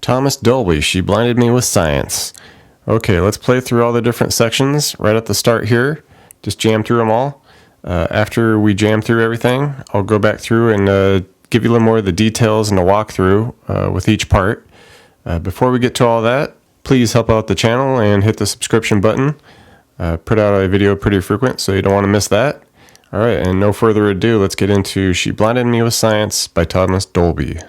Thomas Dolby, She Blinded Me with Science. Okay, let's play through all the different sections right at the start here. Just jam through them all. After we jam through everything, I'll go back through and give you a little more of the details and a walkthrough with each part. Before we get to all that, please help out the channel and hit the subscription button. Put out a video pretty frequent, so you don't want to miss that. Alright, and no further ado, let's get into She Blinded Me with Science by Thomas Dolby.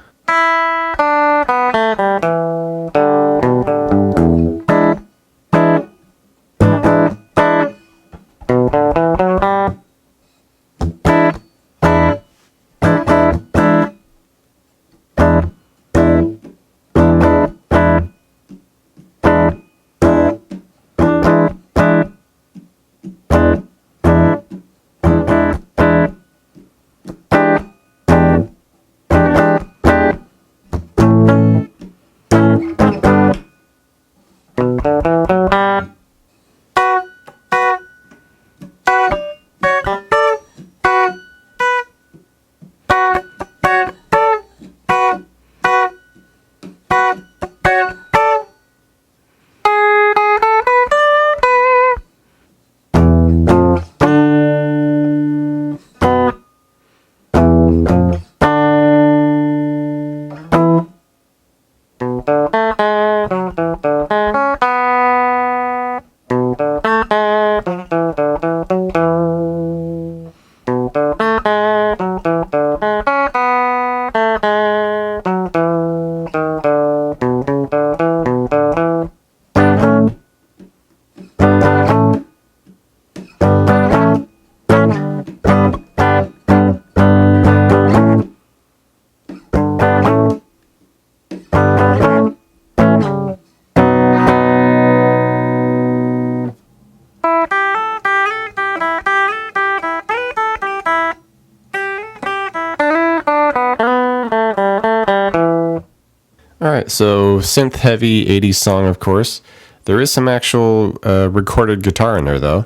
Alright, so synth heavy 80s song, of course. There is some actual recorded guitar in there though.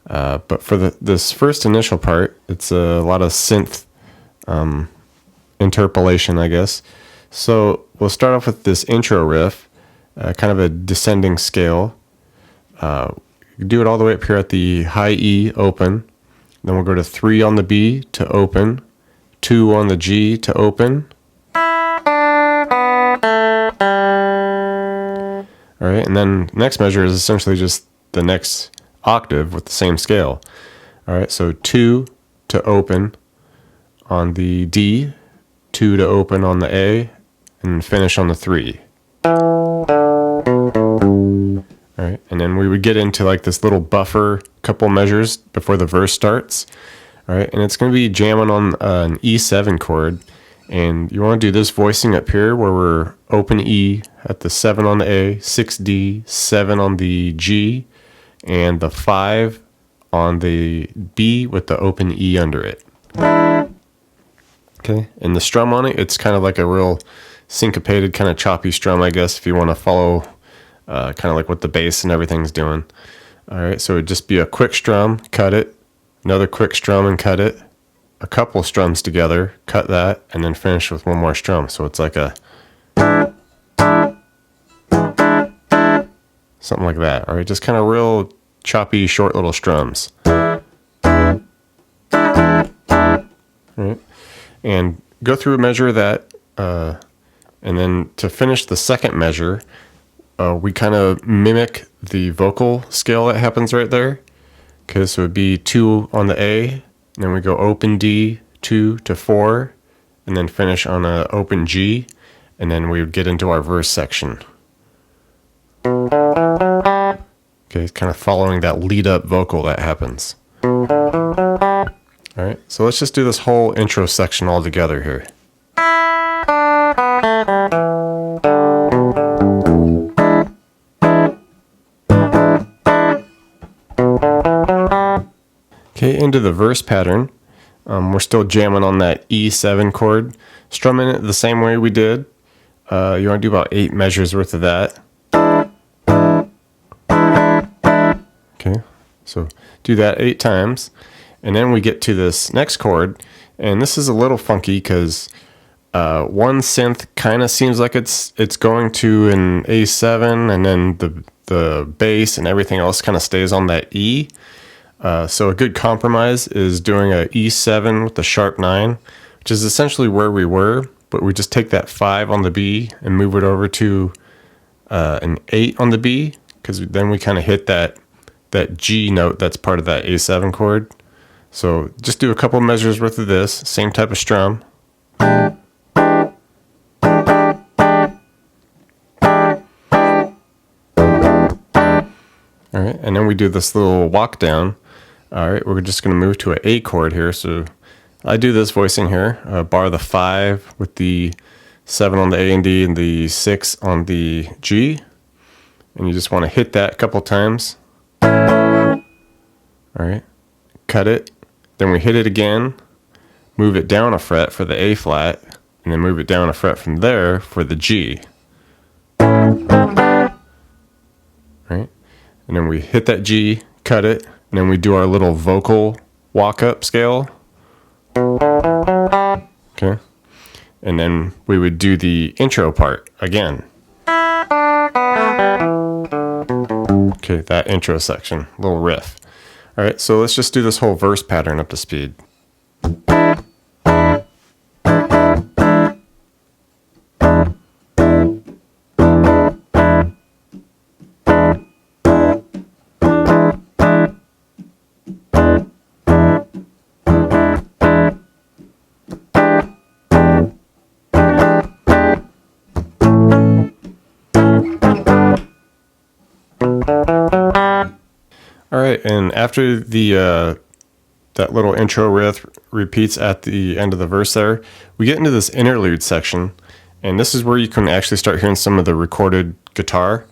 But for this first initial part, it's a lot of synth interpolation, I guess. So we'll start off with this intro riff, kind of a descending scale. Do it all the way up here at the high E open. Then we'll go to 3 on the B to open, 2 on the G to open. Alright, and then next measure is essentially just the next octave with the same scale. Alright, so 2 to open on the D, 2 to open on the A, and finish on the 3. Alright, and then we would get into like this little buffer couple measures before the verse starts. Alright, and it's going to be jamming on an E7 chord. And you want to do this voicing up here where we're open E at the 7 on the A, 6D, 7 on the G, and the 5 on the B with the open E under it. Okay, and the strum on it, it's kind of like a real syncopated, kind of choppy strum, I guess, if you want to follow kind of like what the bass and everything's doing. Alright, so it'd just be a quick strum, cut it, another quick strum and cut it, a couple strums together, cut that, and then finish with one more strum. So it's like a something like that. Alright, just kind of real choppy, short little strums. Alright, and go through a measure of that, and then to finish the second measure, we kind of mimic the vocal scale that happens right there. Okay, so it would be 2 on the A, and then we go open D, 2 to 4, and then finish on a open G, and then we would get into our verse section. Okay, kind of following that lead up vocal that happens. Alright, so let's just do this whole intro section all together here. Okay, into the verse pattern. We're still jamming on that E7 chord, strumming it the same way we did. You want to do about 8 measures worth of that. Okay, so do that 8 times, and then we get to this next chord, and this is a little funky because One synth kind of seems like it's going to an A7, and then the bass and everything else kind of stays on that E. So a good compromise is doing a E7 with the sharp 9, which is essentially where we were, but we just take that 5 on the B and move it over to an 8 on the B, because then we kind of hit that G note that's part of that A7 chord. So just do a couple measures worth of this, same type of strum. All right, and then we do this little walk down. All right, we're just going to move to an A chord here. So I do this voicing here, bar the 5 with the 7 on the A and D and the 6 on the G. And you just want to hit that a couple times. All right, cut it. Then we hit it again, move it down a fret for the A flat, and then move it down a fret from there for the G. Right? And then we hit that G, cut it, and then we do our little vocal walk-up scale. Okay. And then we would do the intro part again. Okay, that intro section, little riff. All right, so let's just do this whole verse pattern up to speed. All right, and after the that little intro riff repeats at the end of the verse there, we get into this interlude section, and this is where you can actually start hearing some of the recorded guitar,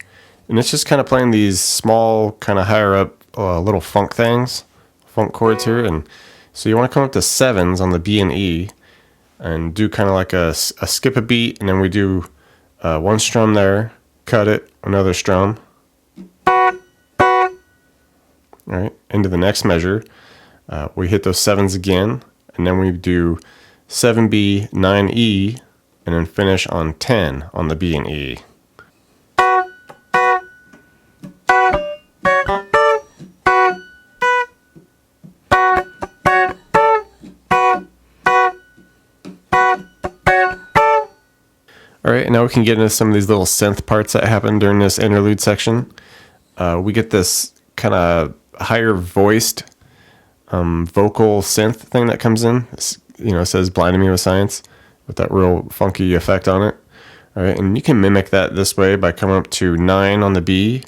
and it's just kind of playing these small, kind of higher up little funk things, funk chords here, and so you want to come up to 7s on the B and E, and do kind of like a skip a beat, and then we do one strum there, cut it, another strum. All right, into the next measure, we hit those 7s again, and then we do 7B, 9E, and then finish on 10 on the B and E. All right, now we can get into some of these little synth parts that happen during this interlude section. We get this kind of higher voiced vocal synth thing that comes in. It's, it says "Blinded Me with Science" with that real funky effect on it. All right, and you can mimic that this way by coming up to 9 on the B,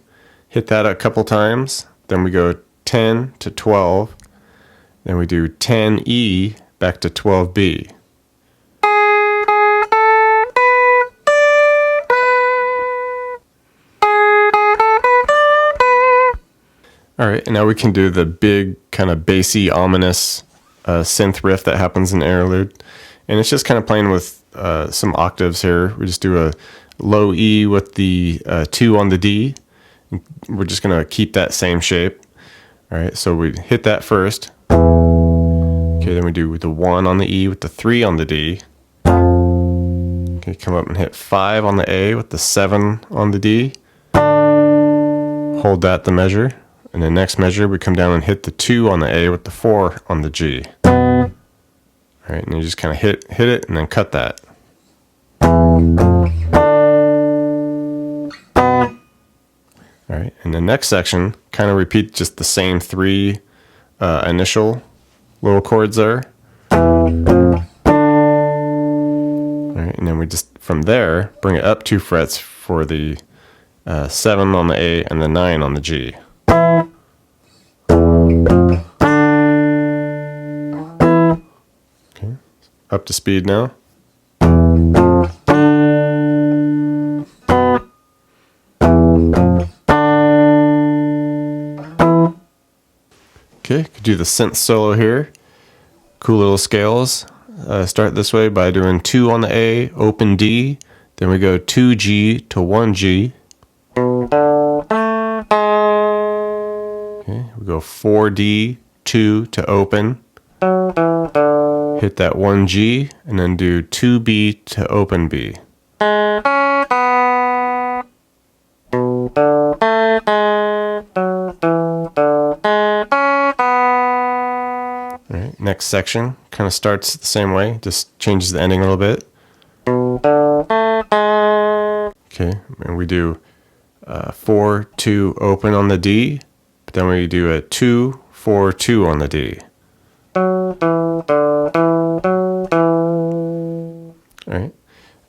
hit that a couple times, then we go 10 to 12, then we do 10E back to 12B. All right, and now we can do the big kind of bassy, ominous synth riff that happens in Interlude. And it's just kind of playing with some octaves here. We just do a low E with the 2 on the D. We're just going to keep that same shape. All right, so we hit that first. Okay, then we do the 1 on the E with the 3 on the D. Okay, come up and hit 5 on the A with the 7 on the D. Hold that the measure. In the next measure, we come down and hit the 2 on the A with the 4 on the G. All right, and you just kind of hit it and then cut that. All right, in the next section, kind of repeat just the same 3 initial little chords there. All right, and then we just, from there, bring it up 2 frets for the 7 on the A and the 9 on the G. Okay, up to speed now. Okay, could do the synth solo here. Cool little scales. Start this way by doing 2 on the A, open D, then we go 2G to 1G. Okay, we go 4D, 2 to open, hit that 1 G, and then do 2 B to open B. Alright, next section kind of starts the same way, just changes the ending a little bit. Okay, and we do 4 2 open on the D, but then we do a 2 4 2 on the D. Alright,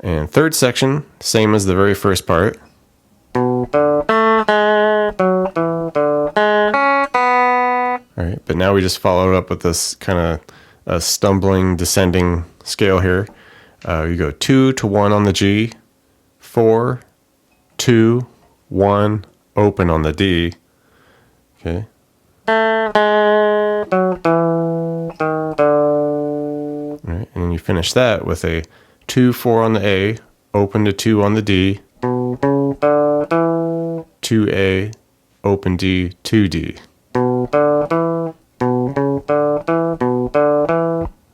and third section, same as the very first part. Alright, but now we just follow it up with this kind of a stumbling, descending scale here. You go 2 to 1 on the G, 4, 2, 1, open on the D. Okay. Alright, and then you finish that with a 2, 4 on the A, open to 2 on the D, 2A, open D, 2D.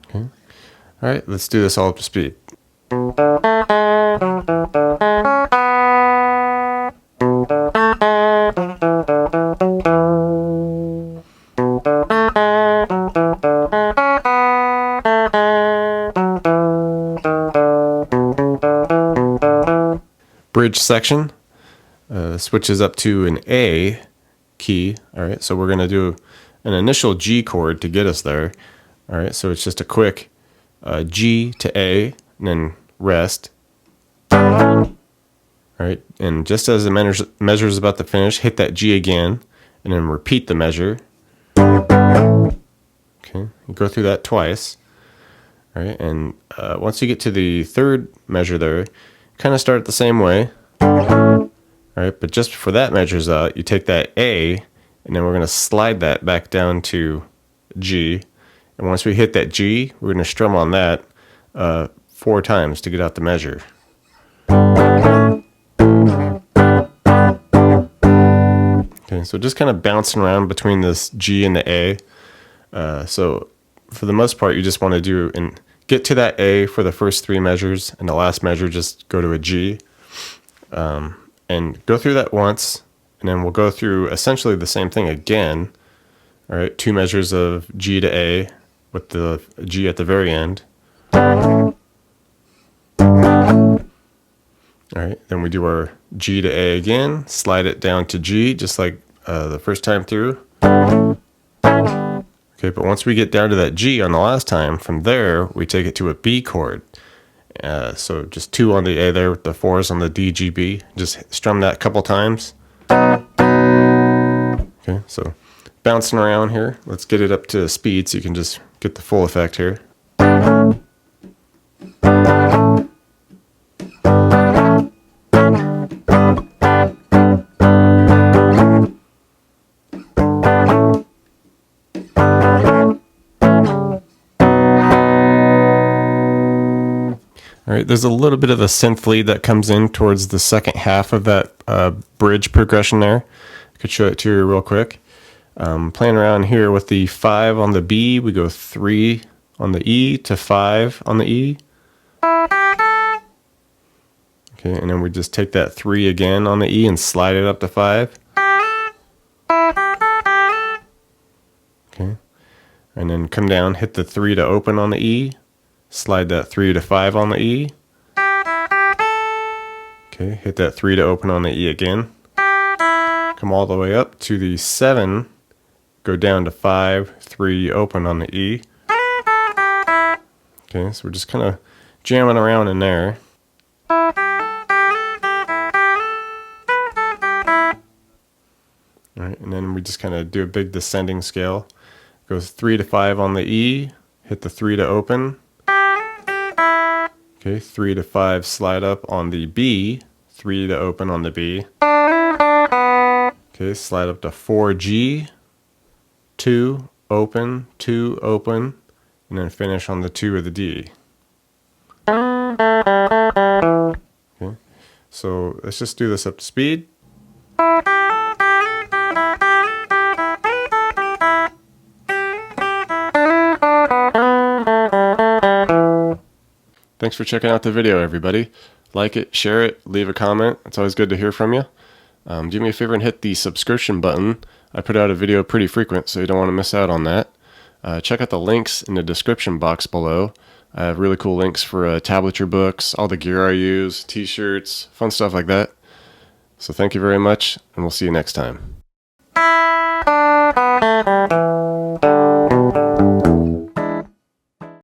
Okay. Alright, let's do this all up to speed. Bridge section switches up to an A key. All right, so we're going to do an initial G chord to get us there. All right, so it's just a quick G to A and then rest. All right, and just as the measure is about to finish, hit that G again and then repeat the measure. Okay, you go through that twice. All right, and once you get to the third measure there, kind of start the same way. All right, but just before that measures out, you take that A, and then we're going to slide that back down to G. And once we hit that G, we're going to strum on that 4 times to get out the measure. Okay, so just kind of bouncing around between this G and the A. So for the most part, you just want to do and get to that A for the first 3 measures, and the last measure just go to a G. And go through that once, and then we'll go through essentially the same thing again. All right, 2 measures of G to A with the G at the very end. All right, then we do our G to A again, slide it down to G just like the first time through. Okay, but once we get down to that G on the last time, from there we take it to a B chord. So just 2 on the A there with the 4s on the D, G, B. Just strum that a couple times. Okay, so bouncing around here. Let's get it up to speed so you can just get the full effect here. All right, there's a little bit of a synth lead that comes in towards the second half of that bridge progression there. I could show it to you real quick. Playing around here with the 5 on the B, we go 3 on the E to 5 on the E. Okay, and then we just take that 3 again on the E and slide it up to 5. Okay, and then come down, hit the 3 to open on the E. Slide that 3 to 5 on the E. Okay, hit that 3 to open on the E again. Come all the way up to the 7. Go down to 5, 3, open on the E. Okay, so we're just kind of jamming around in there. Alright, and then we just kind of do a big descending scale. Goes 3 to 5 on the E. Hit the 3 to open. Okay, 3 to 5 slide up on the B, 3 to open on the B. Okay, slide up to 4G, 2, open, 2, open, and then finish on the 2 of the D. Okay, so let's just do this up to speed. Thanks for checking out the video, everybody. Like it, share it, leave a comment. It's always good to hear from you. Do me a favor and hit the subscription button. I put out a video pretty frequent, so you don't want to miss out on that. Check out the links in the description box below. I have really cool links for tablature books, all the gear I use, t-shirts, fun stuff like that. So thank you very much, and we'll see you next time.